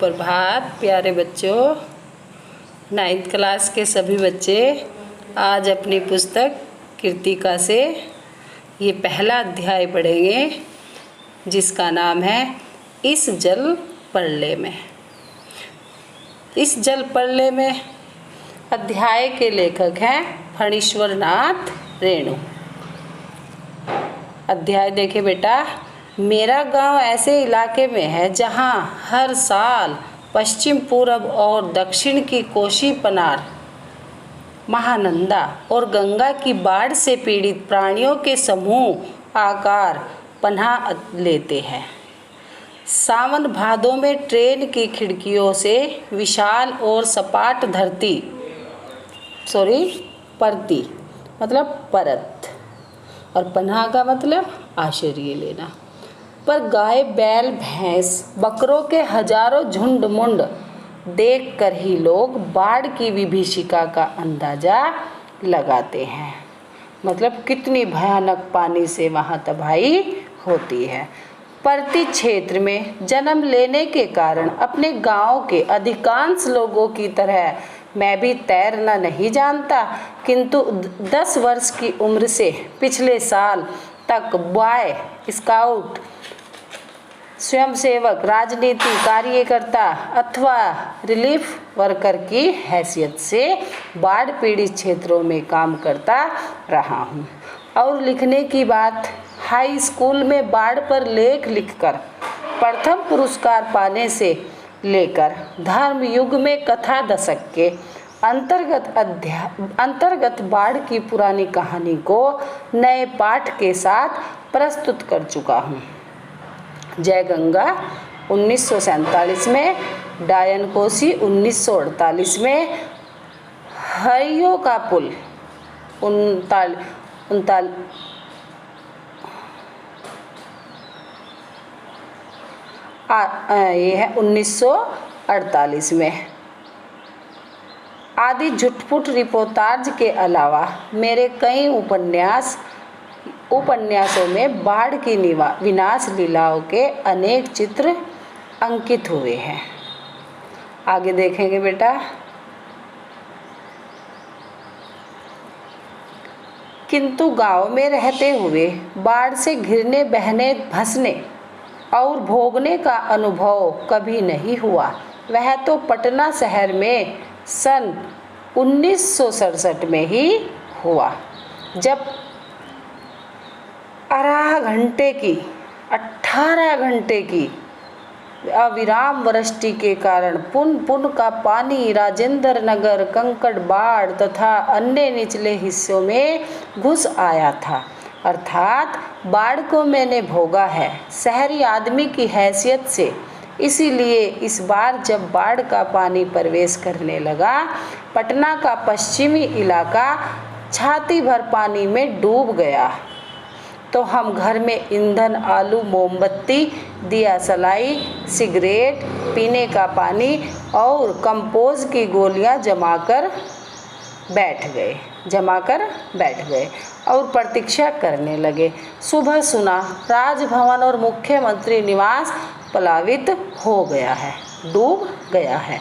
सुप्रभात प्यारे बच्चों। 9th क्लास के सभी बच्चे आज अपनी पुस्तक कृतिका से ये पहला अध्याय पढ़ेंगे जिसका नाम है इस जल प्रलय में। इस जल प्रलय में अध्याय के लेखक हैं फणीश्वर नाथ रेणु। अध्याय देखे बेटा। मेरा गांव ऐसे इलाके में है जहां हर साल पश्चिम पूरब और दक्षिण की कोसी पनार, महानंदा और गंगा की बाढ़ से पीड़ित प्राणियों के समूह आकार पनाह लेते हैं। सावन भादों में ट्रेन की खिड़कियों से विशाल और सपाट धरती परती मतलब परत और पनाह का मतलब आश्रय लेना पर गाय बैल भैंस बकरों के हजारों झुंड मुंड देखकर ही लोग बाढ़ की विभीषिका का अंदाजा लगाते हैं। मतलब कितनी भयानक पानी से वहाँ तबाही होती है। परती क्षेत्र में जन्म लेने के कारण अपने गांव के अधिकांश लोगों की तरह मैं भी तैरना नहीं जानता, किंतु 10 वर्ष की उम्र से पिछले साल तक बॉय स्काउट, स्वयंसेवक, राजनीति कार्यकर्ता अथवा रिलीफ वर्कर की हैसियत से बाढ़ पीड़ित क्षेत्रों में काम करता रहा हूँ। और लिखने की बात, हाई स्कूल में बाढ़ पर लेख लिखकर प्रथम पुरस्कार पाने से लेकर धर्म युग में कथा दशक के अंतर्गत बाढ़ की पुरानी कहानी को नए पाठ के साथ प्रस्तुत कर चुका हूँ। जय गंगा 1947 में, डायन कोसी 1948 में, हरियो का पुल 1948 में आदि झुटपुट रिपोर्टाज के अलावा मेरे कई उपन्यासों में बाढ़ की विनाश लीलाओं के अनेक चित्र अंकित हुए हैं। आगे देखेंगे बेटा। किंतु गांव में रहते हुए बाढ़ से घिरने, बहने, धंसने और भोगने का अनुभव कभी नहीं हुआ। वह तो पटना शहर में सन 1967 में ही हुआ, जब 18 घंटे की अविराम वृष्टि के कारण पुन का पानी राजेंद्र नगर, कंकड़ बाढ़ तथा अन्य निचले हिस्सों में घुस आया था। अर्थात बाढ़ को मैंने भोगा है शहरी आदमी की हैसियत से। इसीलिए इस बार जब बाढ़ का पानी प्रवेश करने लगा, पटना का पश्चिमी इलाका छाती भर पानी में डूब गया, तो हम घर में ईंधन, आलू, मोमबत्ती, दिया सलाई, सिगरेट, पीने का पानी और कंपोज की गोलियां जमाकर बैठ गए और प्रतीक्षा करने लगे। सुबह सुना राजभवन और मुख्यमंत्री निवास प्लावित हो गया है, डूब गया है।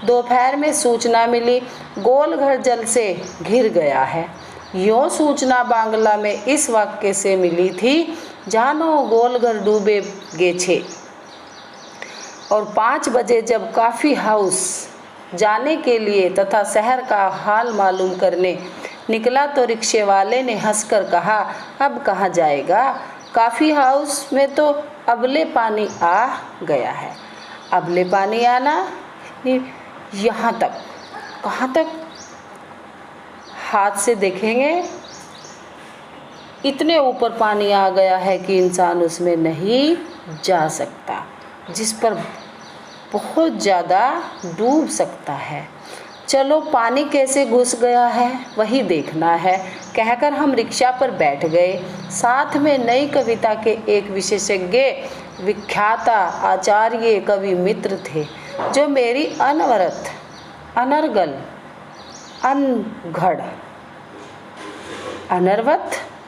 दोपहर में सूचना मिली गोलघर जल से घिर गया है। यों सूचना बांग्ला में इस वाक्य से मिली थी, जानो गोलघर डूबे गे छे। और 5 बजे जब कॉफ़ी हाउस जाने के लिए तथा शहर का हाल मालूम करने निकला तो रिक्शे वाले ने हंसकर कहा, अब कहाँ जाएगा, कॉफ़ी हाउस में तो अबले पानी आ गया है। अबले पानी आना यहाँ तक, कहाँ तक? हाथ से देखेंगे, इतने ऊपर पानी आ गया है कि इंसान उसमें नहीं जा सकता, जिस पर बहुत ज़्यादा डूब सकता है। चलो पानी कैसे घुस गया है वही देखना है, कहकर हम रिक्शा पर बैठ गए। साथ में नई कविता के एक विशेषज्ञ विख्याता आचार्य कवि मित्र थे, जो मेरी अनवरत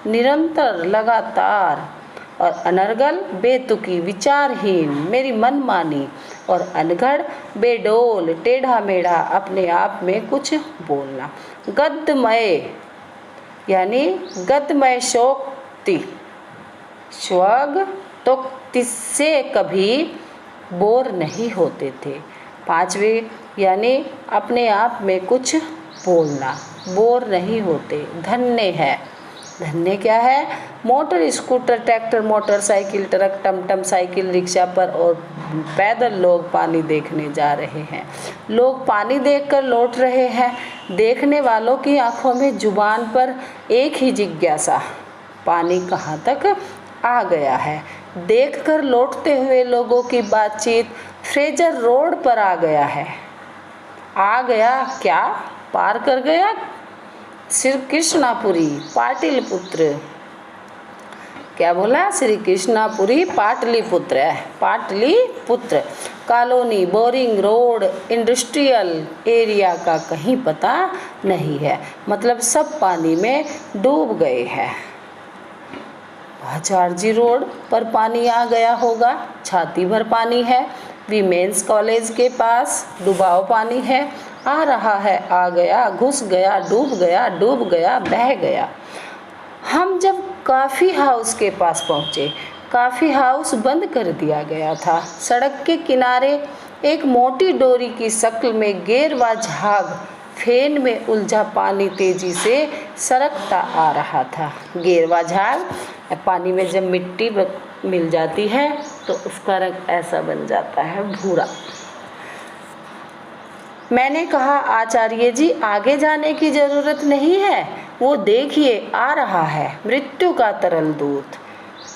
निरंतर, लगातार और अनर्गल, बेतुकी, विचारहीन मेरी मनमानी और अनगढ़ बेडोल टेढ़ा मेढ़ा अपने आप में कुछ बोलना। गद्यमय यानी गद्यमय शोक्ति स्वगतोक्ति से कभी बोर नहीं होते थे। पांचवें यानी अपने आप में कुछ बोलना, बोर नहीं होते। धन्य है, धन्य क्या है? Motor scooter tractor motorcycle truck टमटम साइकिल रिक्शा पर और पैदल लोग पानी देखने जा रहे हैं। लोग पानी देखकर लौट रहे हैं। देखने वालों की आंखों में जुबान पर एक ही जिज्ञासा, पानी कहाँ तक आ गया है। देखकर लौटते हुए लोगों की बातचीत फ्रेजर रोड पर आ गया है। आ गया क्या? पार कर गया? श्री कृष्णापुरी पाटलिपुत्र, क्या बोला? श्री कृष्णापुरी पाटलिपुत्र है, Pataliputra colony boring road industrial area का कहीं पता नहीं है। मतलब सब पानी में डूब गए हैं। भाचारजी रोड पर पानी आ गया होगा, छाती भर पानी है। वीमेंस कॉलेज के पास डुबाव पानी है। आ रहा है, आ गया, घुस गया, डूब गया, बह गया। हम जब कॉफ़ी हाउस के पास पहुँचे, कॉफ़ी हाउस बंद कर दिया गया था। सड़क के किनारे एक मोटी डोरी की शक्ल में गेरवा झाग फेन में उलझा पानी तेजी से सरकता आ रहा था। गेरवा झाग पानी में जब मिट्टी मिल जाती है तो उसका रंग ऐसा बन जाता है, भूरा। मैंने कहा, आचार्य जी आगे जाने की ज़रूरत नहीं है, वो देखिए आ रहा है मृत्यु का तरल दूत।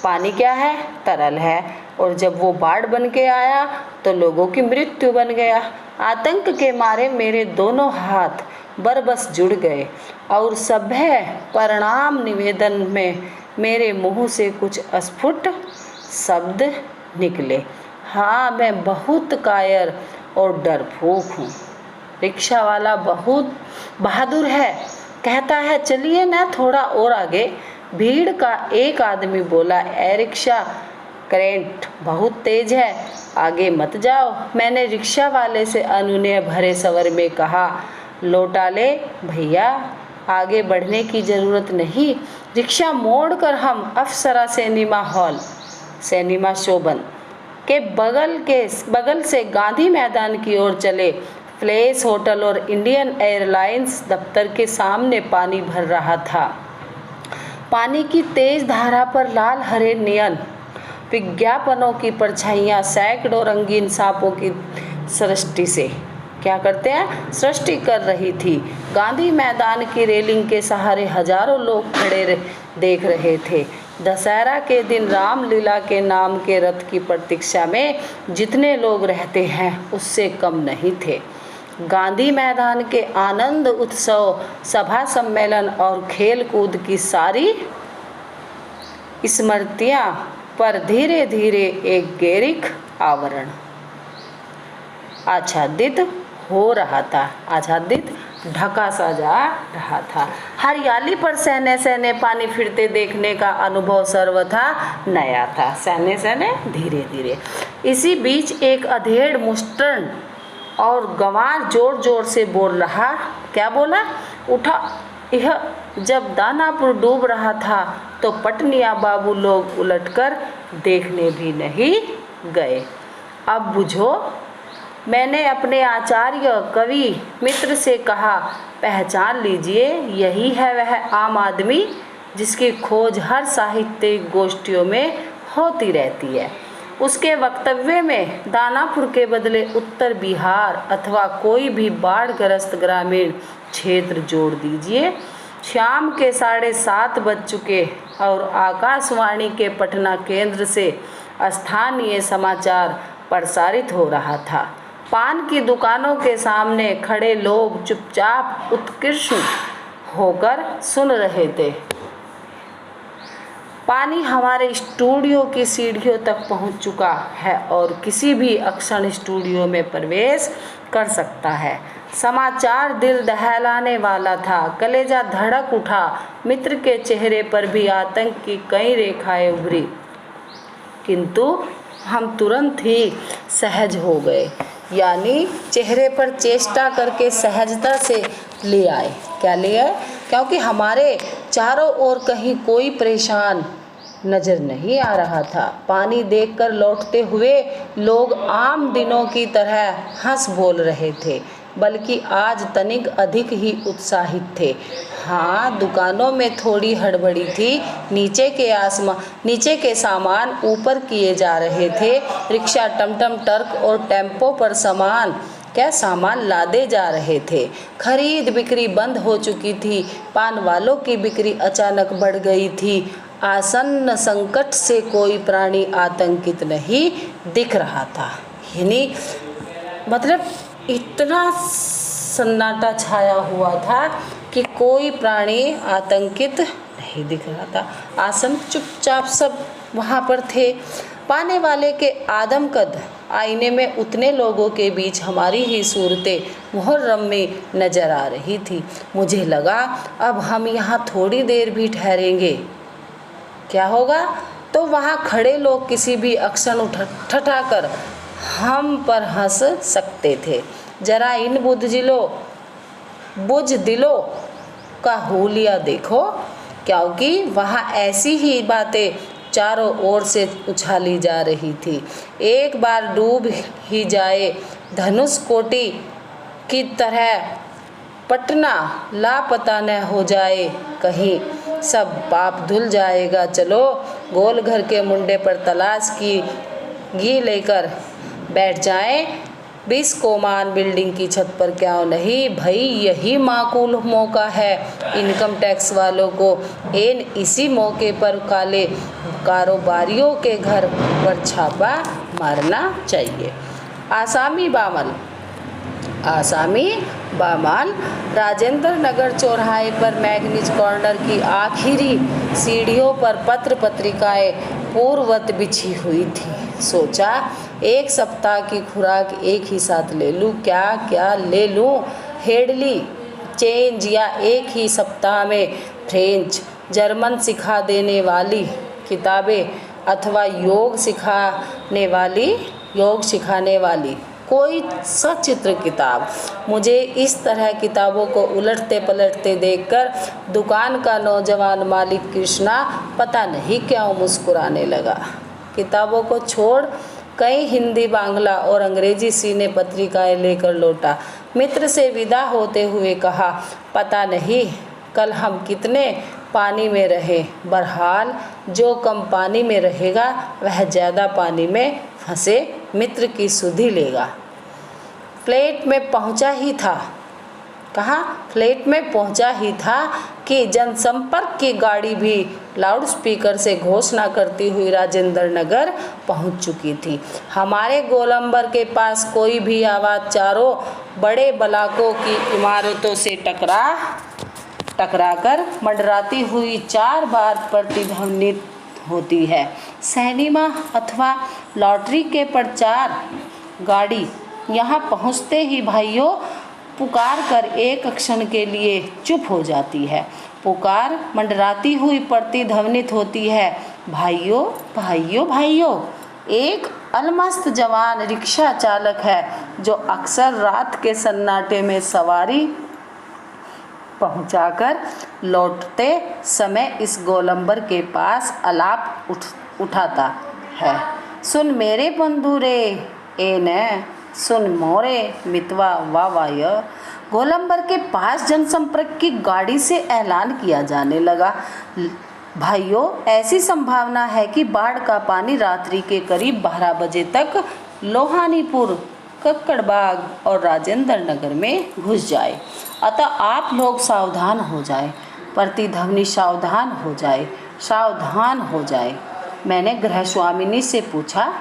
पानी क्या है? तरल है। और जब वो बाढ़ बन के आया तो लोगों की मृत्यु बन गया। आतंक के मारे मेरे दोनों हाथ बरबस जुड़ गए और सभ्य परिणाम निवेदन में मेरे मुंह से कुछ अस्फुट शब्द निकले। हाँ, मैं बहुत कायर और डरपोक हूँ। रिक्शा वाला बहुत बहादुर है, कहता है चलिए ना थोड़ा और आगे। भीड़ का एक आदमी बोला, ए रिक्शा करंट बहुत तेज है, आगे मत जाओ। मैंने रिक्शा वाले से अनुनय भरे स्वर में कहा, लौटा ले भैया, आगे बढ़ने की ज़रूरत नहीं। रिक्शा मोड़कर हम अप्सरा सिनेमा हॉल, सिनेमा शोभन के बगल से गांधी मैदान की ओर चले। प्लेस होटल और इंडियन एयरलाइंस दफ्तर के सामने पानी भर रहा था। पानी की तेज धारा पर लाल हरे नियन विज्ञापनों की परछाइयाँ सैकड़ों रंगीन सांपों की सृष्टि से क्या करते हैं? सृष्टि कर रही थी। गांधी मैदान की रेलिंग के सहारे हजारों लोग खड़े देख रहे थे। दशहरा के दिन रामलीला के नाम के रथ की प्रतीक्षा में जितने लोग रहते हैं उससे कम नहीं थे। गांधी मैदान के आनंद उत्सव, सभा सम्मेलन और खेल कूद की सारी स्मृतियाँ पर धीरे धीरे एक गैरिक आवरण आच्छादित हो रहा था, आच्छादित ढका सा जा रहा था। हरियाली पर सहने सहने पानी फिरते देखने का अनुभव सर्वथा नया था। सहने सहने धीरे धीरे। इसी बीच एक अधेड़ मुस्टन और गंवार जोर जोर से बोल रहा, क्या बोला? उठा। यह जब दानापुर डूब रहा था तो पटनिया बाबू लोग उलटकर देखने भी नहीं गए। अब बुझो, मैंने अपने आचार्य कवि मित्र से कहा, पहचान लीजिए, यही है वह आम आदमी जिसकी खोज हर साहित्यिक गोष्ठियों में होती रहती है। उसके वक्तव्य में दानापुर के बदले उत्तर बिहार अथवा कोई भी बाढ़ग्रस्त ग्रामीण क्षेत्र जोड़ दीजिए। शाम के 7:30 बज चुके और आकाशवाणी के पटना केंद्र से स्थानीय समाचार प्रसारित हो रहा था। पान की दुकानों के सामने खड़े लोग चुपचाप उत्कृष्ट होकर सुन रहे थे। पानी हमारे स्टूडियो की सीढ़ियों तक पहुंच चुका है और किसी भी क्षण स्टूडियो में प्रवेश कर सकता है। समाचार दिल दहलाने वाला था। कलेजा धड़क उठा। मित्र के चेहरे पर भी आतंक की कई रेखाएं उभरी, किंतु हम तुरंत ही सहज हो गए, यानी चेहरे पर चेष्टा करके सहजता से ले आए। क्या ले आए? क्योंकि हमारे चारों ओर कहीं कोई परेशान नजर नहीं आ रहा था। पानी देखकर लौटते हुए लोग आम दिनों की तरह हंस बोल रहे थे, बल्कि आज तनिक अधिक ही उत्साहित थे। हाँ, दुकानों में थोड़ी हड़बड़ी थी। नीचे के सामान ऊपर किए जा रहे थे। रिक्शा, टमटम, ट्रक और टेम्पो पर सामान लादे जा रहे थे। खरीद बिक्री बंद हो चुकी थी। पान वालों की बिक्री अचानक बढ़ गई थी। आसन्न संकट से कोई प्राणी आतंकित नहीं दिख रहा था। यानी मतलब इतना सन्नाटा छाया हुआ था कि कोई प्राणी आतंकित नहीं दिख रहा था। आसन चुपचाप सब वहाँ पर थे। पाने वाले के आदमकद आईने में उतने लोगों के बीच हमारी ही सूरतें मुहर्रम में नजर आ रही थी। मुझे लगा अब हम यहाँ थोड़ी देर भी ठहरेंगे, क्या होगा? तो वहाँ खड़े लोग किसी भी अक्सर उठाकर हम पर हंस सकते थे। जरा इन बुज़दिलों का हुलिया देखो, क्योंकि वहाँ ऐसी ही बातें चारों ओर से उछाली जा रही थी। एक बार डूब ही जाए धनुष कोटि की तरह पटना लापता न हो जाए कहीं, सब पाप धुल जाएगा। चलो गोल घर के मुंडे पर तलाश की घी लेकर बैठ जाएं। 20 कोमान बिल्डिंग की छत पर क्यों नहीं भाई, यही माकूल मौका है इनकम टैक्स वालों को। इसी मौके पर काले कारोबारियों के घर पर छापा मारना चाहिए। आसामी बामाल राजेंद्र नगर चौराहे पर मैगनीज कॉर्नर की आखिरी सीढ़ियों पर पत्र पत्रिकाएं पूर्ववत बिछी हुई थी। सोचा 1 सप्ताह की खुराक एक ही साथ ले लूँ। क्या ले लूँ? हेडली चेंज या एक ही सप्ताह में फ्रेंच जर्मन सिखा देने वाली किताबें अथवा योग सिखाने वाली कोई सचित्र किताब। मुझे इस तरह किताबों को उलटते पलटते देखकर दुकान का नौजवान मालिक कृष्णा पता नहीं क्यों मुस्कुराने लगा। किताबों को छोड़ कई हिंदी, बांग्ला और अंग्रेजी सीने पत्रिकाएं लेकर लौटा। मित्र से विदा होते हुए कहा, पता नहीं कल हम कितने पानी में रहे। बहरहाल जो कम पानी में रहेगा वह ज़्यादा पानी में फंसे मित्र की सुधि लेगा। फ्लैट में पहुंचा ही था कि जनसंपर्क की गाड़ी भी लाउडस्पीकर से घोषणा करती हुई राजेंद्र नगर पहुंच चुकी थी। हमारे गोलंबर के पास कोई भी आवाज़ चारों बड़े ब्लॉकों की इमारतों से टकराकर मंडराती हुई 4 बार प्रतिध्वनित होती है। सिनेमा अथवा लॉटरी के प्रचार गाड़ी यहाँ पहुँचते ही भाइयों पुकार कर एक क्षण के लिए चुप हो जाती है। पुकार मंडराती हुई प्रतिध्वनित होती है, भाइयों भाइयों भाइयों। एक अलमस्त जवान रिक्शा चालक है जो अक्सर रात के सन्नाटे में सवारी पहुंचाकर लौटते समय इस गोलंबर के पास आलाप उठाता है। सुन मेरे बंधु रे ए न सुन मोरे मितवा वावाय। गोलंबर के पास जनसंपर्क की गाड़ी से ऐलान किया जाने लगा, भाइयों ऐसी संभावना है कि बाढ़ का पानी रात्रि के करीब 12 बजे तक लोहानीपुर, कक्कड़बाग और राजेंद्र नगर में घुस जाए। अतः आप लोग सावधान हो जाए। प्रतिध्वनि सावधान हो जाए। मैंने गृहस्वामिनी से पूछा,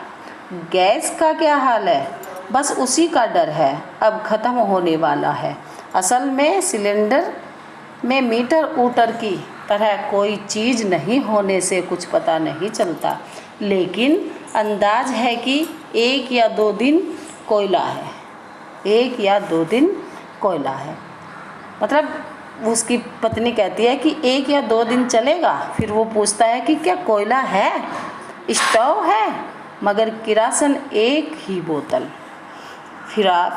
गैस का क्या हाल है? बस उसी का डर है, अब ख़त्म होने वाला है। असल में सिलेंडर में मीटर ऊटर की तरह कोई चीज़ नहीं होने से कुछ पता नहीं चलता, लेकिन अंदाज है कि 1 या 2 दिन कोयला है। मतलब उसकी पत्नी कहती है कि 1 या 2 दिन चलेगा। फिर वो पूछता है कि क्या कोयला है, स्टोव है? मगर किरासन एक ही बोतल।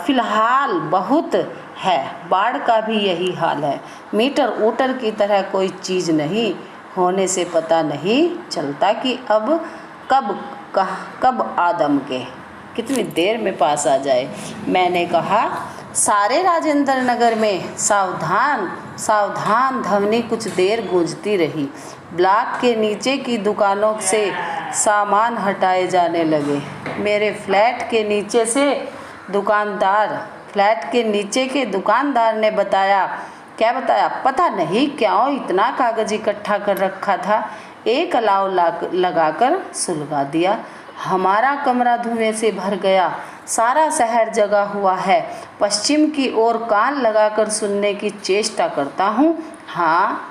फिलहाल बहुत है, बाढ़ का भी यही हाल है। मीटर ऊटर की तरह कोई चीज़ नहीं होने से पता नहीं चलता कि अब कब आदम के कितनी देर में पास आ जाए। मैंने कहा, सारे राजेंद्र नगर में सावधान सावधान ध्वनि कुछ देर गूंजती रही। ब्लॉक के नीचे की दुकानों से सामान हटाए जाने लगे। मेरे फ्लैट के नीचे के दुकानदार ने बताया, क्या बताया पता नहीं, क्यों इतना कागज इकट्ठा कर रखा था। एक अलाव लगाकर सुलगा दिया। हमारा कमरा धुएं से भर गया। सारा शहर जगा हुआ है। पश्चिम की ओर कान लगाकर सुनने की चेष्टा करता हूँ। हाँ,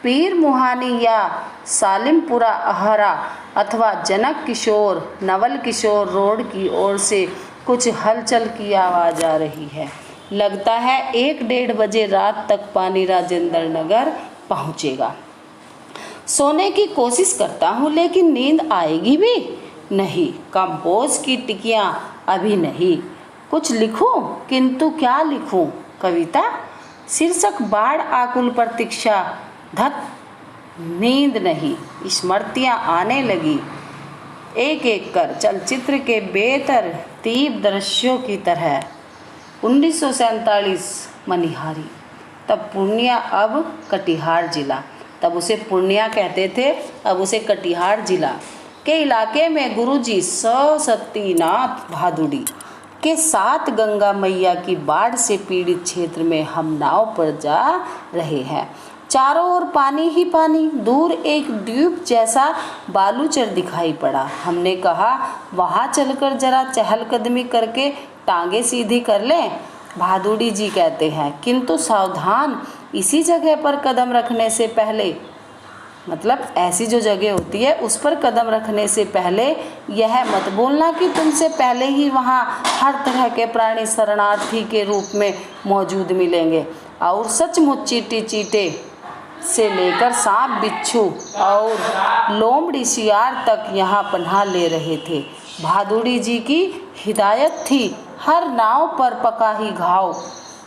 पीर मुहानी या सालिमपुरा अहरा अथवा जनक किशोर नवल किशोर रोड की ओर से कुछ हलचल की आवाज़ आ रही है। लगता है 1-1:30 बजे रात तक पानी राजेंद्र नगर पहुँचेगा। सोने की कोशिश करता हूँ लेकिन नींद आएगी भी नहीं। कंपोज की टिकियाँ अभी नहीं। कुछ लिखूं, किंतु क्या लिखूं? कविता? शीर्षक बाढ़ आकुल प्रतीक्षा। धत, नींद नहीं। स्मृतियाँ आने लगी एक एक कर, चलचित्र के बेतरतीब दृश्यों की तरह। 1947 मनिहारी, तब पूर्णिया अब कटिहार जिला। तब उसे पूर्णिया कहते थे, अब उसे कटिहार जिला के इलाके में गुरुजी सतीनाथ भादुड़ी के साथ गंगा मैया की बाढ़ से पीड़ित क्षेत्र में हम नाव पर जा रहे हैं। चारों ओर पानी ही पानी। दूर एक द्वीप जैसा बालूचर दिखाई पड़ा। हमने कहा, वहाँ चलकर जरा चहलकदमी करके टांगे सीधी कर लें। भादुड़ी जी कहते हैं, किंतु सावधान, इसी जगह पर कदम रखने से पहले, मतलब ऐसी जो जगह होती है उस पर कदम रखने से पहले यह मत बोलना कि तुमसे पहले ही वहाँ हर तरह के प्राणी शरणार्थी के रूप में मौजूद मिलेंगे। और सचमुच चींटी से लेकर सांप बिच्छू और लोमड़ी सियार तक यहाँ पनाह ले रहे थे। भादुड़ी जी की हिदायत थी, हर नाव पर पका ही घाव,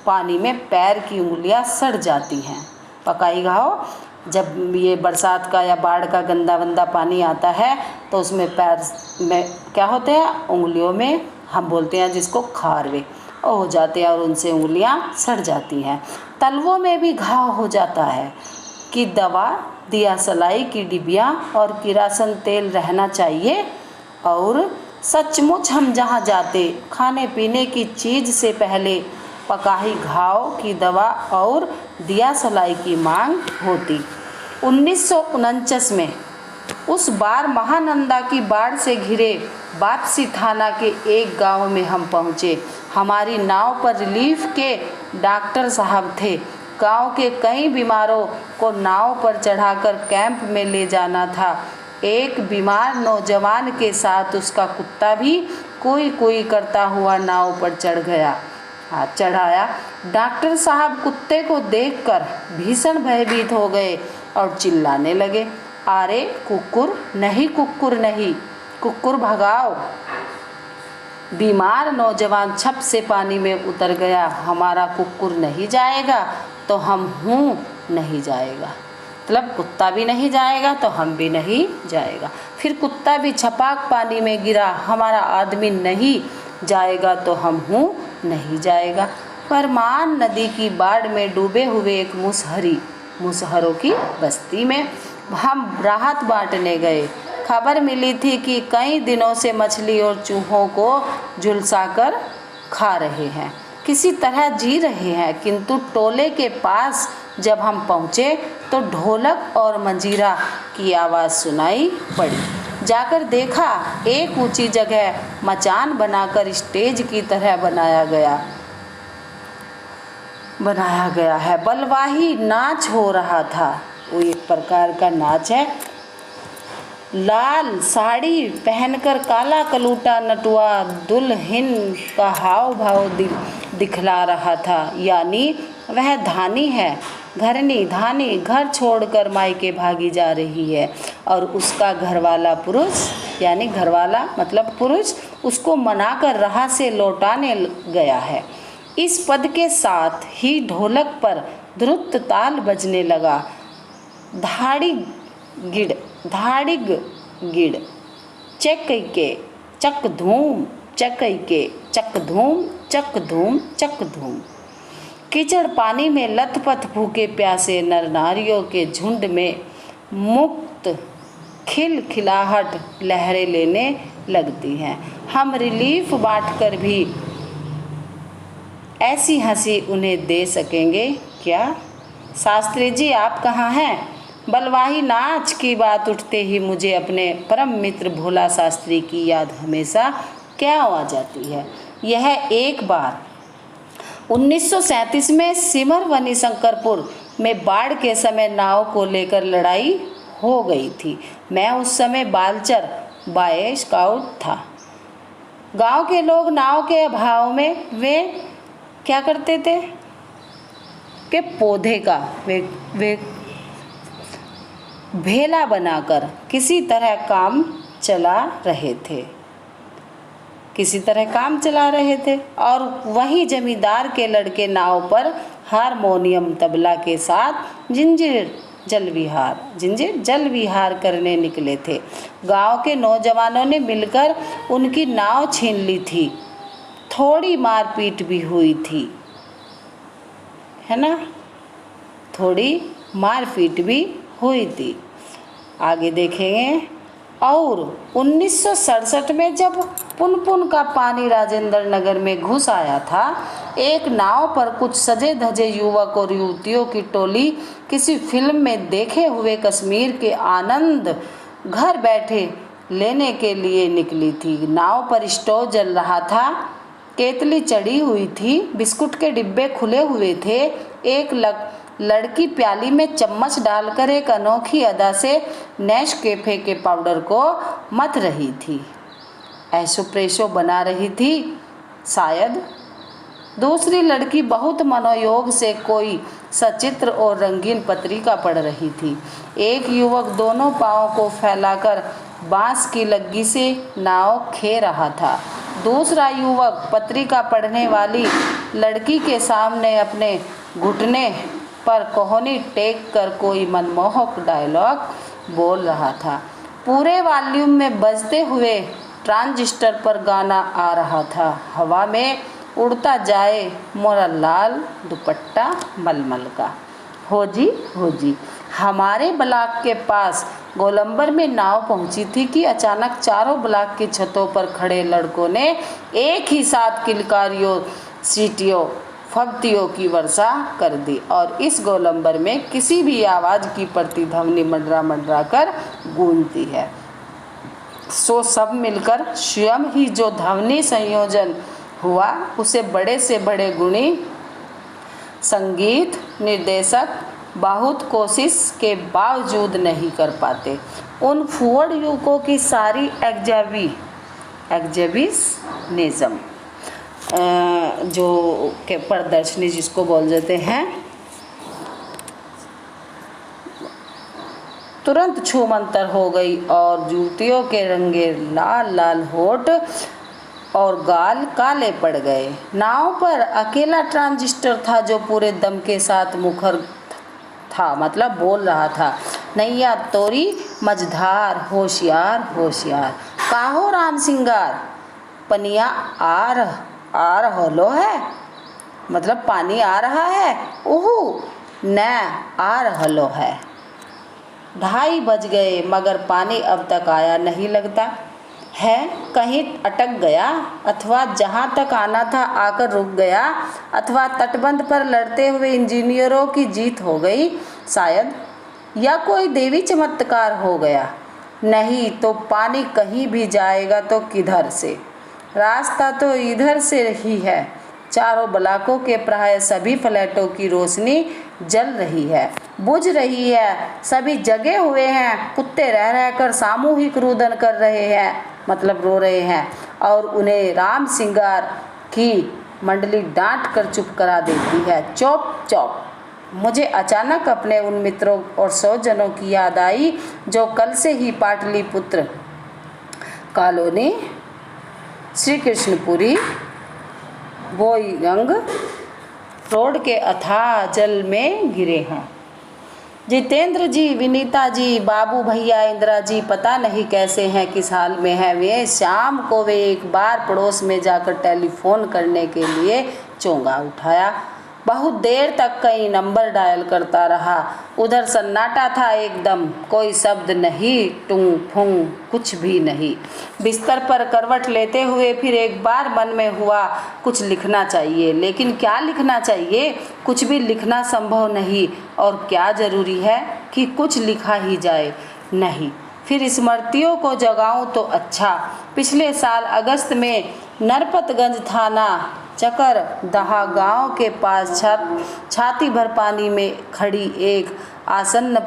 पानी में पैर की उंगलियां सड़ जाती हैं। पका ही घाव, जब ये बरसात का या बाढ़ का गंदा पानी आता है तो उसमें पैर में क्या होते हैं, उंगलियों में हम बोलते हैं जिसको खारवे हो जाते हैं और उनसे उंगलियां सड़ जाती हैं। तलवों में भी घाव हो जाता है। कि दवा, दिया सलाई की डिबिया और किरासन तेल रहना चाहिए। और सचमुच हम जहाँ जाते, खाने पीने की चीज़ से पहले पकाही घाव की दवा और दिया सलाई की मांग होती। 1949 में उस बार महानंदा की बाढ़ से घिरे वापसी थाना के एक गांव में हम पहुँचे। हमारी नाव पर रिलीफ के डॉक्टर साहब थे। गांव के कई बीमारों को नाव पर चढ़ाकर कैंप में ले जाना था। एक बीमार नौजवान के साथ उसका कुत्ता भी कोई करता हुआ नाव पर चढ़ाया। डॉक्टर साहब कुत्ते को देखकर भीषण भयभीत हो गए और चिल्लाने लगे, अरे कुकुर नहीं, कुकुर भगाओ। बीमार नौजवान छप से पानी में उतर गया। हमारा कुकुर नहीं जाएगा तो हम नहीं जाएगा, मतलब कुत्ता भी नहीं जाएगा तो हम भी नहीं जाएगा। फिर कुत्ता भी छपाक पानी में गिरा। हमारा आदमी नहीं जाएगा तो हम नहीं जाएगा। परमान नदी की बाढ़ में डूबे हुए एक मुसहरों की बस्ती में हम राहत बांटने गए। खबर मिली थी कि कई दिनों से मछली और चूहों को झुलसाकर खा रहे हैं, किसी तरह जी रहे हैं। किंतु टोले के पास जब हम पहुँचे तो ढोलक और मंजीरा की आवाज़ सुनाई पड़ी। जाकर देखा, एक ऊंची जगह मचान बनाकर स्टेज की तरह बनाया गया है। बलवाही नाच हो रहा था। वो एक प्रकार का नाच है। लाल साड़ी पहनकर काला कलूटा नटुआ दुल्हन का हाव भाव दिखला रहा था, यानी वह धानी है, धानी घर छोड़कर मायके भागी जा रही है और उसका घरवाला पुरुष यानी घरवाला मतलब पुरुष उसको मनाकर राह से लौटाने गया है। इस पद के साथ ही ढोलक पर द्रुत ताल बजने लगा। धाड़िग गिड़ चकैके चक धूम, चकैके चक धूम, चक धूम, चक धूम। कीचड़ पानी में लथपथ भूखे प्यासे नर नारियों के झुंड में मुक्त खिलखिलाहट लहरें लेने लगती हैं। हम रिलीफ बांटकर भी ऐसी हंसी उन्हें दे सकेंगे क्या? शास्त्री जी आप कहाँ हैं? बलवाही नाच की बात उठते ही मुझे अपने परम मित्र भोला शास्त्री की याद हमेशा क्या आ जाती है। यह एक बार 1937 में सिमरवनी शंकरपुर में बाढ़ के समय नाव को लेकर लड़ाई हो गई थी। मैं उस समय बालचर बॉय स्काउट था। गांव के लोग नाव के अभाव में वे क्या करते थे कि पौधे का वे भेला बनाकर किसी तरह काम चला रहे थे और वही जमींदार के लड़के नाव पर हारमोनियम तबला के साथ जिंजीर जल विहार करने निकले थे। गांव के नौजवानों ने मिलकर उनकी नाव छीन ली थी। थोड़ी मारपीट भी हुई थी, है ना, थोड़ी मारपीट भी हुई थी। आगे देखेंगे। और 1967 में जब पुनपुन का पानी राजेंद्र नगर में घुस आया था, एक नाव पर कुछ सजे धजे युवक और युवतियों की टोली किसी फिल्म में देखे हुए कश्मीर के आनंद घर बैठे लेने के लिए निकली थी। नाव पर स्टोव जल रहा था, केतली चढ़ी हुई थी, बिस्कुट के डिब्बे खुले हुए थे। एक लड़की प्याली में चम्मच डालकर एक अनोखी अदा से नेस्कैफे के पाउडर को मथ रही थी, एस्प्रेसो बना रही थी शायद। दूसरी लड़की बहुत मनोयोग से कोई सचित्र और रंगीन पत्रिका पढ़ रही थी। एक युवक दोनों पाँवों को फैलाकर बांस की लग्गी से नाव खे रहा था। दूसरा युवक पत्रिका पढ़ने वाली लड़की के सामने अपने घुटने पर कोहनी टेक कर कोई मनमोहक डायलॉग बोल रहा था। पूरे वॉल्यूम में बजते हुए ट्रांजिस्टर पर गाना आ रहा था। हवा में उड़ता जाए मोरा लाल दुपट्टा मलमल का। हो जी हमारे ब्लॉक के पास गोलंबर में नाव पहुंची थी कि अचानक चारों ब्लॉक की छतों पर खड़े लड़कों ने एक ही साथ किलकारियों, सीटियों, फब्तियों की वर्षा कर दी और इस गोलंबर में किसी भी आवाज़ की प्रतिध्वनि मंडरा कर गूंजती है। सो सब मिलकर स्वयं ही जो ध्वनि संयोजन हुआ उसे बड़े से बड़े गुणी संगीत निर्देशक बहुत कोशिश के बावजूद नहीं कर पाते। उन फुअड युवकों की सारी एग्जिबिशनिज्म जो के प्रदर्शनी जिसको बोल देते हैं, तुरंत छूमंतर हो गई और युवतियों के रंगे लाल लाल होठ और गाल काले पड़ गए। नाव पर अकेला ट्रांजिस्टर था जो पूरे दम के साथ मुखर था, मतलब बोल रहा था, नैया तोरी मझधार होशियार होशियार, काहो राम सिंगार पनिया आ रहो है, मतलब पानी आ रहा है, ओहू न आ रहो है। 2:30 बज गए मगर पानी अब तक आया नहीं लगता है। कहीं अटक गया अथवा जहाँ तक आना था आकर रुक गया अथवा तटबंध पर लड़ते हुए इंजीनियरों की जीत हो गई शायद, या कोई देवी चमत्कार हो गया। नहीं तो पानी कहीं भी जाएगा तो किधर से? रास्ता तो इधर से ही है। चारों ब्लॉकों के प्राय सभी फ्लैटों की रोशनी जल रही है, बुझ रही है, सभी जगे हुए हैं। कुत्ते रह रहकर सामूहिक रुदन कर रहे हैं, मतलब रो रहे हैं, और उन्हें राम सिंगार की मंडली डांट कर चुप करा देती है। चौप चौप। मुझे अचानक अपने उन मित्रों और स्वजनों की याद आई जो कल से ही पाटलिपुत्र कॉलोनी, श्री कृष्णपुरी, बोईगंग रोड के अथाह जल में गिरे हैं। जितेंद्र जी, विनीता जी, बाबू भैया, इंदिरा जी पता नहीं कैसे हैं, किस हाल में हैं वे। शाम को वे एक बार पड़ोस में जाकर टेलीफोन करने के लिए चोंगा उठाया। बहुत देर तक कई नंबर डायल करता रहा। उधर सन्नाटा था एकदम, कोई शब्द नहीं, टूं फूं कुछ भी नहीं। बिस्तर पर करवट लेते हुए फिर एक बार मन में हुआ कुछ लिखना चाहिए, लेकिन क्या लिखना चाहिए? कुछ भी लिखना संभव नहीं, और क्या जरूरी है कि कुछ लिखा ही जाए? नहीं, फिर स्मृतियों को जगाऊं तो अच्छा। पिछले साल अगस्त में नरपतगंज थाना चकर दहा गांव के पास छाती भर पानी में खड़ी एक आसन्न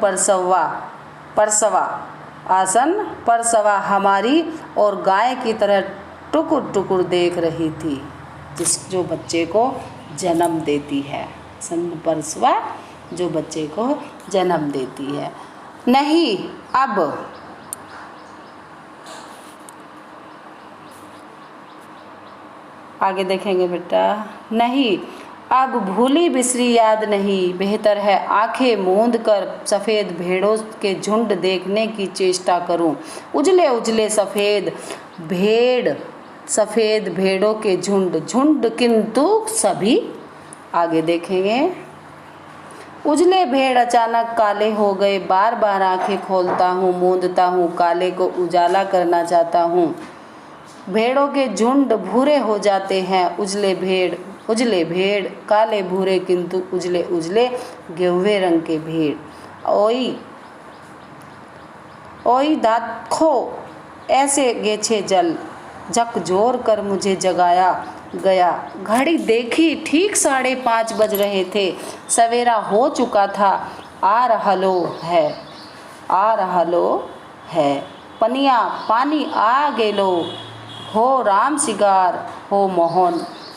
परसवा हमारी और गाय की तरह टुकुर टुकुर देख रही थी, जो बच्चे को जन्म देती है। आसन्न परसवा जो बच्चे को जन्म देती है। नहीं, अब आगे देखेंगे बेटा। नहीं, अब भूली बिसरी याद नहीं, बेहतर है आंखें मूंद कर सफ़ेद भेड़ों के झुंड देखने की चेष्टा करूं। उजले उजले सफ़ेद भेड़ों के झुंड किंतु सभी। आगे देखेंगे। उजले भेड़ अचानक काले हो गए, बार बार आंखें खोलता हूँ, मूंदता हूँ, काले को उजाला करना चाहता हूँ। भेड़ों के झुंड भूरे हो जाते हैं, उजले भेड़ काले भूरे किंतु उजले उजले गेहुए रंग के भेड़। ओई दाखो ऐसे गेछे जल, झकझोर कर मुझे जगाया गया। घड़ी देखी, ठीक 5:30 बज रहे थे। सवेरा हो चुका था। आ रहलो है पनिया, पानी आ गेलो हो। राम सिगार हो मोहन,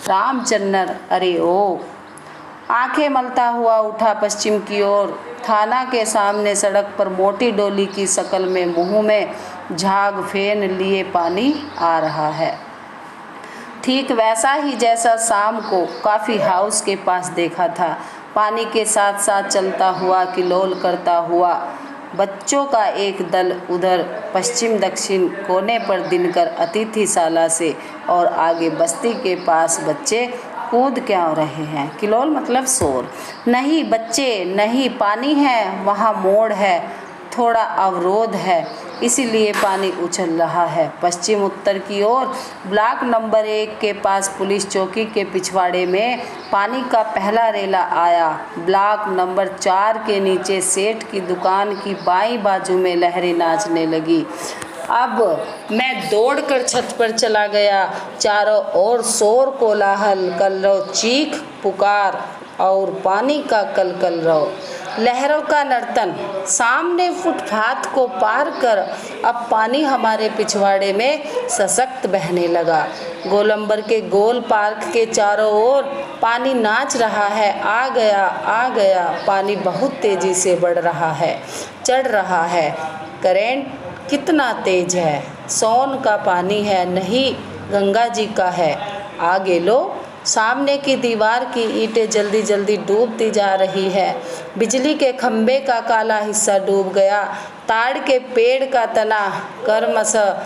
रामचन्नर अरे ओ। आंखें मलता हुआ उठा पश्चिम की ओर। थाना के सामने सड़क पर मोटी डोली की शक्ल में मुंह में झाग फेन लिए पानी आ रहा है, ठीक वैसा ही जैसा शाम को कॉफ़ी हाउस के पास देखा था। पानी के साथ साथ चलता हुआ, किलोल करता हुआ बच्चों का एक दल उधर पश्चिम दक्षिण कोने पर दिनकर अतिथिशाला से और आगे बस्ती के पास बच्चे कूद क्यों रहे हैं? किलोल मतलब शोर। नहीं बच्चे नहीं, पानी है, वहाँ मोड़ है, थोड़ा अवरोध है, इसीलिए पानी उछल रहा है। पश्चिम उत्तर की ओर ब्लॉक नंबर 1 के पास पुलिस चौकी के पिछवाड़े में पानी का पहला रेला आया। ब्लॉक नंबर 4 के नीचे सेठ की दुकान की बाईं बाजू में लहरें नाचने लगी। अब मैं दौड़कर छत पर चला गया। चारों ओर शोर कोलाहल, कलरव, चीख पुकार और पानी का कलकलरव, लहरों का नर्तन। सामने फुटपाथ को पार कर अब पानी हमारे पिछवाड़े में सशक्त बहने लगा। गोलंबर के गोल पार्क के चारों ओर पानी नाच रहा है। आ गया। पानी बहुत तेजी से बढ़ रहा है, चढ़ रहा है। करंट कितना तेज है? सोन का पानी है, नहीं गंगा जी का है। आगे लो, सामने की दीवार की ईंटें जल्दी जल्दी डूबती जा रही है। बिजली के खंभे का काला हिस्सा डूब गया। ताड़ के पेड़ का तना क्रमशः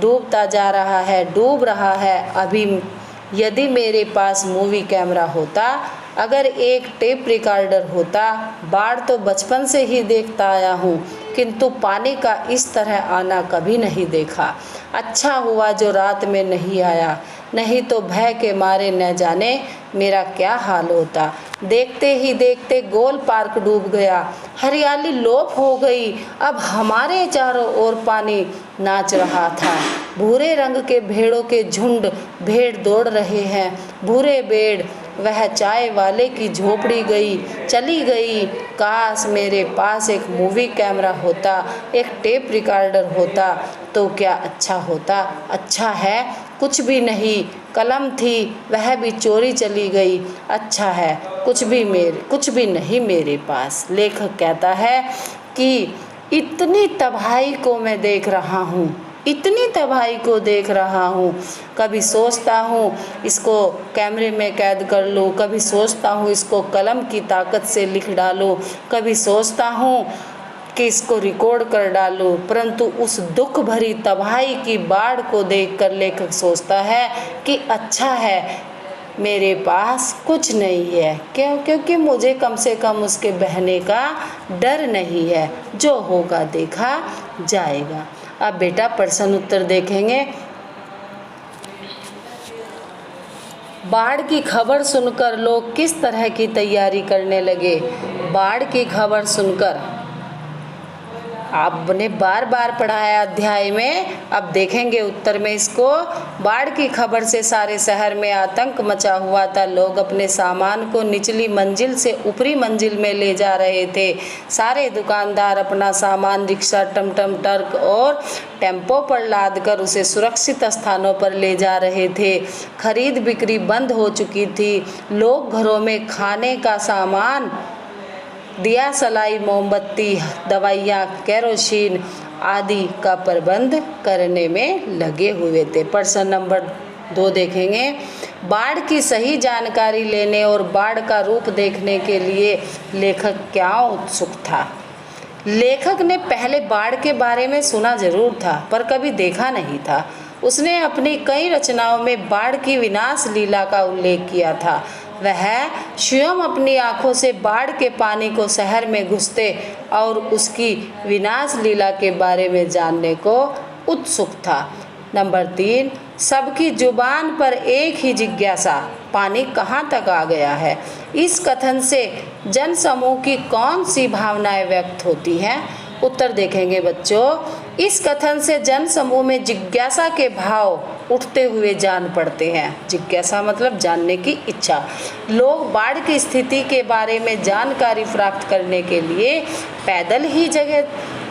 डूबता जा रहा है, डूब रहा है। अभी यदि मेरे पास मूवी कैमरा होता, अगर एक टेप रिकॉर्डर होता। बाढ़ तो बचपन से ही देखता आया हूँ, किंतु पानी का इस तरह आना कभी नहीं देखा। अच्छा हुआ जो रात में नहीं आया, नहीं तो भय के मारे न जाने मेरा क्या हाल होता। देखते ही देखते गोल पार्क डूब गया, हरियाली लोप हो गई। अब हमारे चारों ओर पानी नाच रहा था। भूरे रंग के भेड़ों के झुंड भेड़ दौड़ रहे हैं। भूरे भेड़, वह चाय वाले की झोपड़ी चली गई। काश मेरे पास एक मूवी कैमरा होता, एक टेप रिकॉर्डर होता तो क्या अच्छा होता। अच्छा है, कुछ भी नहीं। कलम थी, वह भी चोरी चली गई। अच्छा है, कुछ भी नहीं मेरे पास। लेखक कहता है कि इतनी तबाही को मैं देख रहा हूँ, इतनी तबाही को देख रहा हूँ। कभी सोचता हूँ इसको कैमरे में कैद कर लूँ, कभी सोचता हूँ इसको कलम की ताकत से लिख डालूँ, कभी सोचता हूँ कि इसको रिकॉर्ड कर डालूं, परंतु उस दुख भरी तबाही की बाढ़ को देखकर लेखक सोचता है कि अच्छा है मेरे पास कुछ नहीं है। क्यों? क्योंकि मुझे कम से कम उसके बहने का डर नहीं है, जो होगा देखा जाएगा। अब बेटा प्रश्न उत्तर देखेंगे। बाढ़ की खबर सुनकर लोग किस तरह की तैयारी करने लगे? बाढ़ की खबर सुनकर आपने बार बार पढ़ा है अध्याय में, अब देखेंगे उत्तर में इसको। बाढ़ की खबर से सारे शहर में आतंक मचा हुआ था। लोग अपने सामान को निचली मंजिल से ऊपरी मंजिल में ले जा रहे थे। सारे दुकानदार अपना सामान रिक्शा, टमटम, ट्रक और टेम्पो पर लादकर उसे सुरक्षित स्थानों पर ले जा रहे थे। खरीद बिक्री बंद हो चुकी थी। लोग घरों में खाने का सामान, दिया सलाई, मोमबत्ती, दवाइयाँ, केरोसिन आदि का प्रबंध करने में लगे हुए थे। प्रश्न नंबर 2 देखेंगे। बाढ़ की सही जानकारी लेने और बाढ़ का रूप देखने के लिए लेखक क्या उत्सुक था? लेखक ने पहले बाढ़ के बारे में सुना जरूर था, पर कभी देखा नहीं था। उसने अपनी कई रचनाओं में बाढ़ की विनाश लीला का उल्लेख किया था। वह स्वयं अपनी आंखों से बाढ़ के पानी को शहर में घुसते और उसकी विनाश लीला के बारे में जानने को उत्सुक था। नंबर 3, सबकी जुबान पर एक ही जिज्ञासा, पानी कहाँ तक आ गया है? इस कथन से जन समूह की कौन सी भावनाएं व्यक्त होती हैं? उत्तर देखेंगे बच्चों। इस कथन से जन समूह में जिज्ञासा के भाव उठते हुए जान पड़ते हैं। जिज्ञासा मतलब जानने की इच्छा। लोग बाढ़ की स्थिति के बारे में जानकारी प्राप्त करने के लिए पैदल ही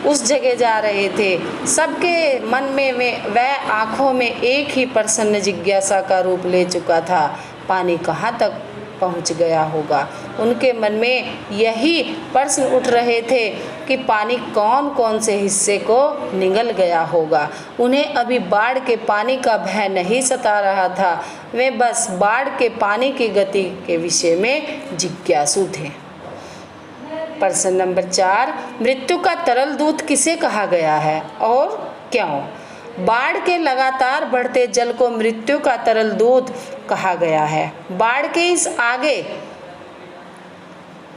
उस जगह जा रहे थे। सबके मन में वह आँखों में एक ही प्रसन्न जिज्ञासा का रूप ले चुका था, पानी कहाँ तक पहुंच गया होगा। उनके मन में यही प्रश्न उठ रहे थे कि पानी कौन कौन से हिस्से को निगल गया होगा। उन्हें अभी बाढ़ के पानी का भय नहीं सता रहा था, वे बस बाढ़ के पानी की गति के विषय में जिज्ञासु थे। प्रश्न नंबर 4, मृत्यु का तरल दूत किसे कहा गया है और क्यों? बाढ़ के लगातार बढ़ते जल को मृत्यु का तरल दूत कहा गया है। बाढ़ के इस आगे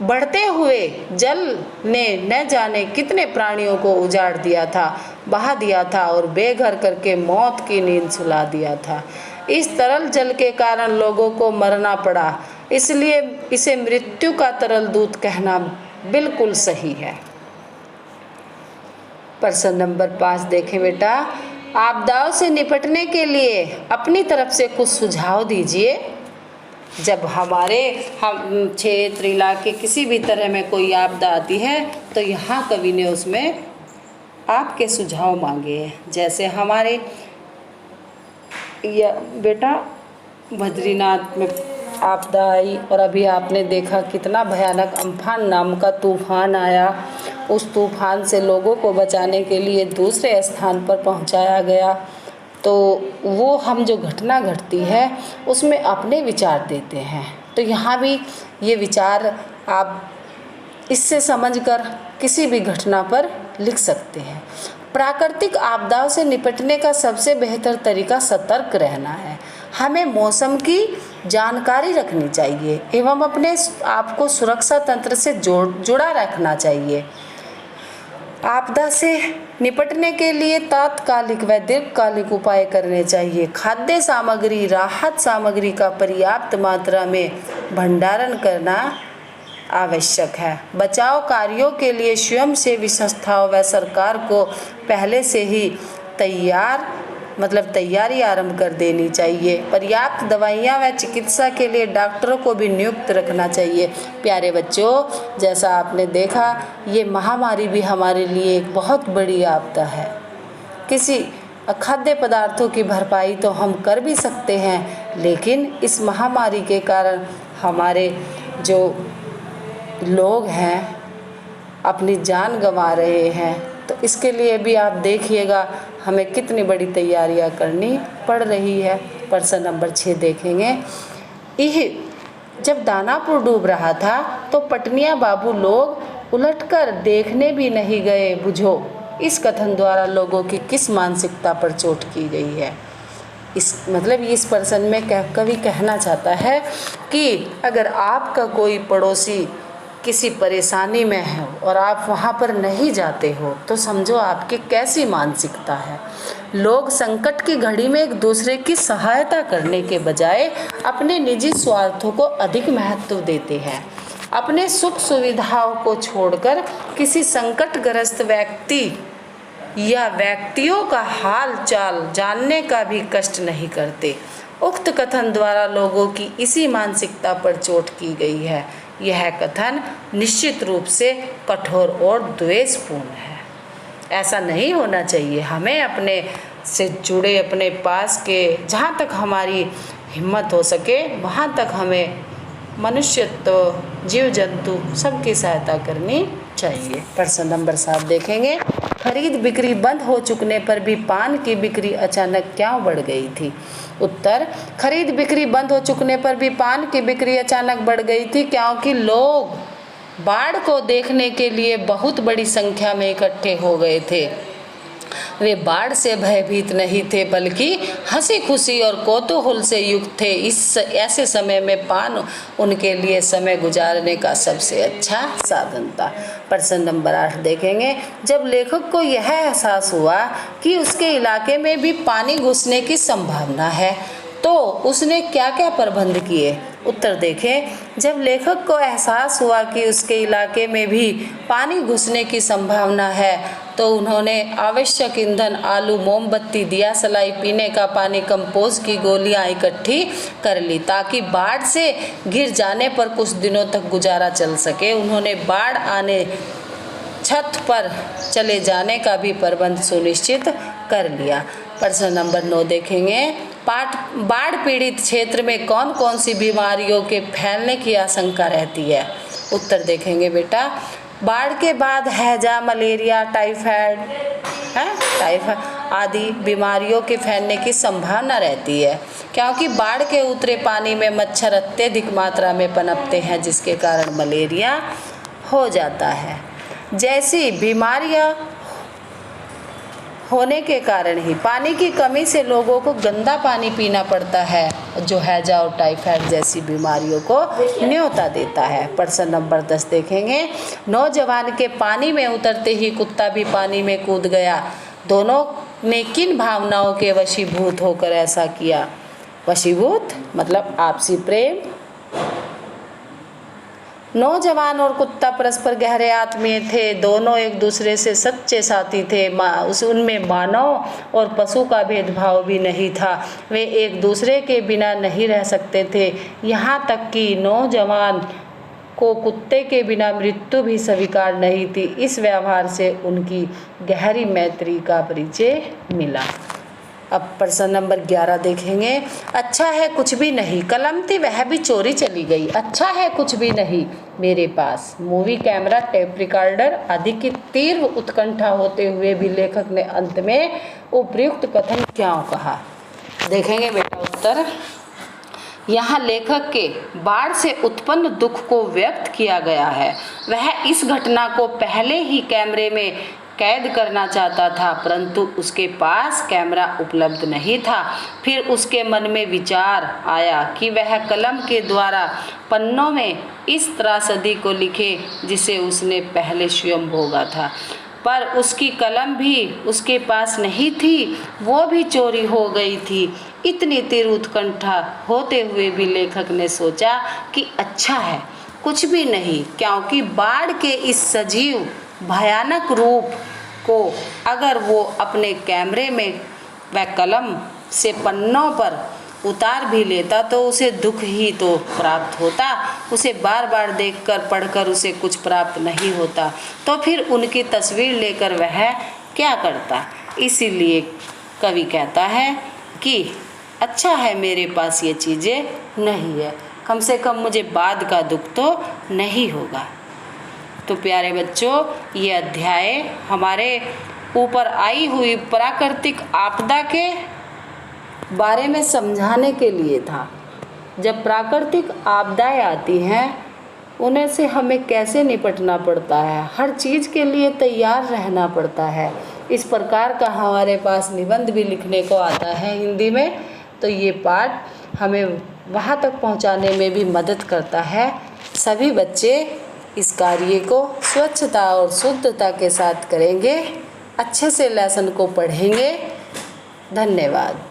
बढ़ते हुए जल ने न जाने कितने प्राणियों को उजाड़ दिया था, बहा दिया था और बेघर करके मौत की नींद सुला दिया था। इस तरल जल के कारण लोगों को मरना पड़ा, इसलिए इसे मृत्यु का तरल दूत कहना बिल्कुल सही है। प्रश्न नंबर 5 देखें बेटा। आपदाओं से निपटने के लिए अपनी तरफ से कुछ सुझाव दीजिए। जब हमारे क्षेत्र, इलाके किसी भी तरह में कोई आपदा आती है तो यहाँ कवि ने उसमें आपके सुझाव मांगे हैं। जैसे हमारे बेटा बद्रीनाथ में आपदा आई और अभी आपने देखा कितना भयानक अम्फान नाम का तूफान आया। उस तूफान से लोगों को बचाने के लिए दूसरे स्थान पर पहुंचाया गया। तो वो हम जो घटना घटती है उसमें अपने विचार देते हैं। तो यहाँ भी ये विचार आप इससे समझकर किसी भी घटना पर लिख सकते हैं। प्राकृतिक आपदाओं से निपटने का सबसे बेहतर तरीका सतर्क रहना है। हमें मौसम की जानकारी रखनी चाहिए एवं अपने आप को सुरक्षा तंत्र से जुड़ा रखना चाहिए। आपदा से निपटने के लिए तात्कालिक व दीर्घकालिक उपाय करने चाहिए। खाद्य सामग्री, राहत सामग्री का पर्याप्त मात्रा में भंडारण करना आवश्यक है। बचाव कार्यों के लिए स्वयंसेवी संस्थाओं व सरकार को पहले से ही तैयारी आरंभ कर देनी चाहिए। पर्याप्त दवाइयाँ व चिकित्सा के लिए डॉक्टरों को भी नियुक्त रखना चाहिए। प्यारे बच्चों, जैसा आपने देखा, ये महामारी भी हमारे लिए एक बहुत बड़ी आपदा है। किसी खाद्य पदार्थों की भरपाई तो हम कर भी सकते हैं, लेकिन इस महामारी के कारण हमारे जो लोग हैं अपनी जान गंवा रहे हैं। तो इसके लिए भी आप देखिएगा, हमें कितनी बड़ी तैयारियां करनी पड़ रही है। प्रश्न नंबर 6 देखेंगे। यह जब दानापुर डूब रहा था तो पटनिया बाबू लोग उलटकर देखने भी नहीं गए बुझो। इस कथन द्वारा लोगों की किस मानसिकता पर चोट की गई है? इस प्रश्न में कवि कहना चाहता है कि अगर आपका कोई पड़ोसी किसी परेशानी में है और आप वहाँ पर नहीं जाते हो तो समझो आपकी कैसी मानसिकता है। लोग संकट की घड़ी में एक दूसरे की सहायता करने के बजाय अपने निजी स्वार्थों को अधिक महत्व देते हैं। अपने सुख सुविधाओं को छोड़कर किसी संकटग्रस्त व्यक्ति या व्यक्तियों का हाल चाल जानने का भी कष्ट नहीं करते। उक्त कथन द्वारा लोगों की इसी मानसिकता पर चोट की गई है। यह कथन निश्चित रूप से कठोर और द्वेषपूर्ण है। ऐसा नहीं होना चाहिए। हमें अपने से जुड़े, अपने पास के, जहाँ तक हमारी हिम्मत हो सके वहाँ तक हमें मनुष्यत्व, जीव जंतु सबकी सहायता करनी चाहिए। प्रश्न नंबर 7 देखेंगे। खरीद बिक्री बंद हो चुकने पर भी पान की बिक्री अचानक क्यों बढ़ गई थी? उत्तर, खरीद बिक्री बंद हो चुकने पर भी पान की बिक्री अचानक बढ़ गई थी क्योंकि लोग बाढ़ को देखने के लिए बहुत बड़ी संख्या में इकट्ठे हो गए थे। वे बाढ़ से भयभीत नहीं थे बल्कि हंसी खुशी और कौतूहल से युक्त थे। ऐसे समय में पान उनके लिए समय गुजारने का सबसे अच्छा साधन था। प्रश्न नंबर 8 देखेंगे। जब लेखक को यह एहसास हुआ कि उसके इलाके में भी पानी घुसने की संभावना है तो उसने क्या क्या प्रबंध किए? उत्तर देखें। जब लेखक को एहसास हुआ कि उसके इलाके में भी पानी घुसने की संभावना है तो उन्होंने आवश्यक ईंधन, आलू, मोमबत्ती, दिया सलाई, पीने का पानी, कंपोस्ट की गोलियां इकट्ठी कर ली ताकि बाढ़ से घिर जाने पर कुछ दिनों तक गुजारा चल सके। उन्होंने बाढ़ आने छत पर चले जाने का भी प्रबंध सुनिश्चित कर लिया। प्रश्न नंबर 9 देखेंगे। बाढ़ पीड़ित क्षेत्र में कौन कौन सी बीमारियों के फैलने की आशंका रहती है? उत्तर देखेंगे बेटा। बाढ़ के बाद हैजा, मलेरिया, टाइफाइड आदि बीमारियों के फैलने की संभावना रहती है क्योंकि बाढ़ के उतरे पानी में मच्छर अत्यधिक मात्रा में पनपते हैं जिसके कारण मलेरिया हो जाता है। जैसी बीमारियां होने के कारण ही पानी की कमी से लोगों को गंदा पानी पीना पड़ता है जो हैजा और टाइफाइड जैसी बीमारियों को न्योता देता है। प्रश्न नंबर 10 देखेंगे। नौजवान के पानी में उतरते ही कुत्ता भी पानी में कूद गया। दोनों ने किन भावनाओं के वशीभूत होकर ऐसा किया? वशीभूत मतलब आपसी प्रेम। नौजवान और कुत्ता परस्पर गहरे आत्मीय थे। दोनों एक दूसरे से सच्चे साथी थे। उनमें मानव और पशु का भेदभाव भी नहीं था। वे एक दूसरे के बिना नहीं रह सकते थे। यहाँ तक कि नौजवान को कुत्ते के बिना मृत्यु भी स्वीकार नहीं थी। इस व्यवहार से उनकी गहरी मैत्री का परिचय मिला। अब प्रश्न नंबर 11 देखेंगे। अच्छा है कुछ भी नहीं, कलम थी वह भी चोरी चली गई। अच्छा है कुछ भी नहीं मेरे पास मूवी कैमरा, टेप रिकॉर्डर आदि की तीव्र उत्कंठा होते हुए भी लेखक ने अंत में उपयुक्त कथन क्यों कहा? देखेंगे बेटा उत्तर। यहाँ लेखक के बाढ़ से उत्पन्न दुख को व्यक्त किया गया है। वह इस घटना को पहले ही कैमरे में कैद करना चाहता था परंतु उसके पास कैमरा उपलब्ध नहीं था। फिर उसके मन में विचार आया कि वह कलम के द्वारा पन्नों में इस त्रासदी को लिखे जिसे उसने पहले स्वयं भोगा था, पर उसकी कलम भी उसके पास नहीं थी, वो भी चोरी हो गई थी। इतनी तीव्र उत्कंठा होते हुए भी लेखक ने सोचा कि अच्छा है कुछ भी नहीं, क्योंकि बाढ़ के इस सजीव भयानक रूप को अगर वो अपने कैमरे में व कलम से पन्नों पर उतार भी लेता तो उसे दुख ही तो प्राप्त होता। उसे बार बार देखकर पढ़कर उसे कुछ प्राप्त नहीं होता तो फिर उनकी तस्वीर लेकर वह क्या करता। इसीलिए कवि कहता है कि अच्छा है मेरे पास ये चीज़ें नहीं है, कम से कम मुझे बाद का दुख तो नहीं होगा। तो प्यारे बच्चों, ये अध्याय हमारे ऊपर आई हुई प्राकृतिक आपदा के बारे में समझाने के लिए था। जब प्राकृतिक आपदाएं आती हैं उन्हें से हमें कैसे निपटना पड़ता है, हर चीज़ के लिए तैयार रहना पड़ता है। इस प्रकार का हमारे पास निबंध भी लिखने को आता है हिंदी में, तो ये पाठ हमें वहाँ तक पहुँचाने में भी मदद करता है। सभी बच्चे इस कार्य को स्वच्छता और शुद्धता के साथ करेंगे, अच्छे से लेसन को पढ़ेंगे। धन्यवाद।